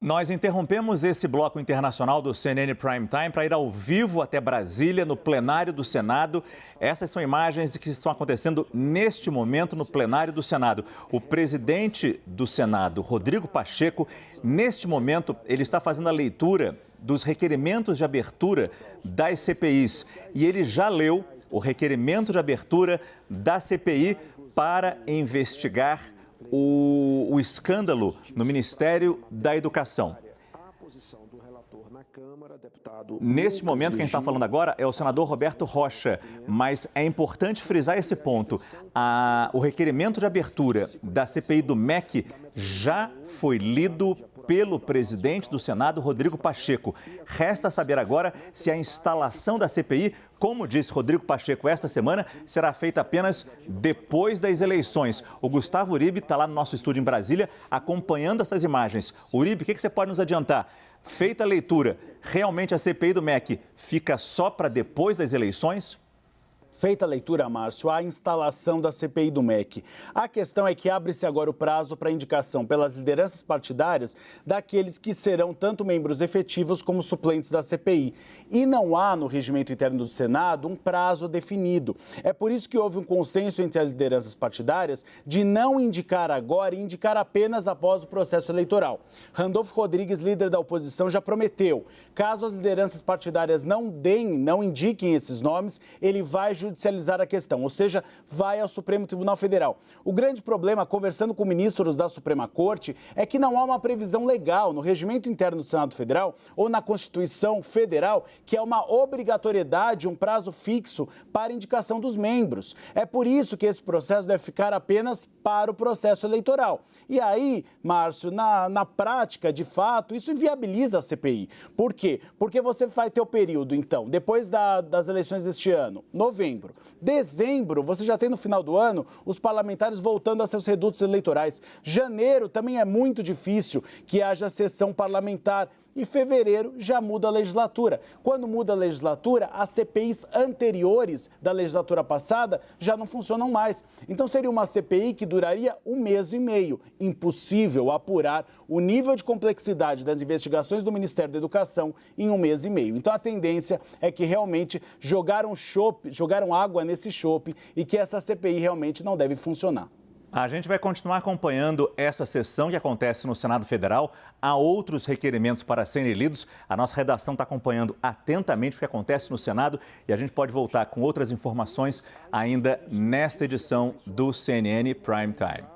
Nós interrompemos esse bloco internacional do CNN Prime Time para ir ao vivo até Brasília, no plenário do Senado. Essas são imagens que estão acontecendo neste momento no plenário do Senado. O presidente do Senado, Rodrigo Pacheco, neste momento, ele está fazendo a leitura dos requerimentos de abertura das CPIs. E ele já leu o requerimento de abertura da CPI para investigar o escândalo no Ministério da Educação. Neste momento, quem está falando agora é o senador Roberto Rocha, mas é importante frisar esse ponto. O requerimento de abertura da CPI do MEC já foi lido pelo presidente do Senado, Rodrigo Pacheco. Resta saber agora se a instalação da CPI, como disse Rodrigo Pacheco esta semana, será feita apenas depois das eleições. O Gustavo Uribe está lá no nosso estúdio em Brasília acompanhando essas imagens. Uribe, o que você pode nos adiantar? Feita a leitura, realmente a CPI do MEC fica só para depois das eleições? Feita a leitura, Márcio, a instalação da CPI do MEC. A questão é que abre-se agora o prazo para indicação pelas lideranças partidárias daqueles que serão tanto membros efetivos como suplentes da CPI. E não há no regimento interno do Senado um prazo definido. É por isso que houve um consenso entre as lideranças partidárias de não indicar agora e indicar apenas após o processo eleitoral. Randolfo Rodrigues, líder da oposição, já prometeu. Caso as lideranças partidárias não indiquem esses nomes, ele vai judicializar a questão, ou seja, vai ao Supremo Tribunal Federal. O grande problema, conversando com ministros da Suprema Corte, é que não há uma previsão legal no regimento interno do Senado Federal ou na Constituição Federal que é uma obrigatoriedade, um prazo fixo para indicação dos membros. É por isso que esse processo deve ficar apenas para o processo eleitoral. E aí, Márcio, na prática, de fato, isso inviabiliza a CPI. Por quê? Porque você vai ter o período, então, depois das eleições deste ano, novembro. Dezembro, você já tem no final do ano os parlamentares voltando a seus redutos eleitorais. Janeiro também é muito difícil que haja sessão parlamentar. E fevereiro já muda a legislatura. Quando muda a legislatura, as CPIs anteriores da legislatura passada já não funcionam mais. Então seria uma CPI que duraria 1 mês e meio. Impossível apurar o nível de complexidade das investigações do Ministério da Educação em 1 mês e meio. Então a tendência é que realmente jogaram água nesse chope e que essa CPI realmente não deve funcionar. A gente vai continuar acompanhando essa sessão que acontece no Senado Federal. Há outros requerimentos para serem lidos. A nossa redação está acompanhando atentamente o que acontece no Senado e a gente pode voltar com outras informações ainda nesta edição do CNN Prime Time.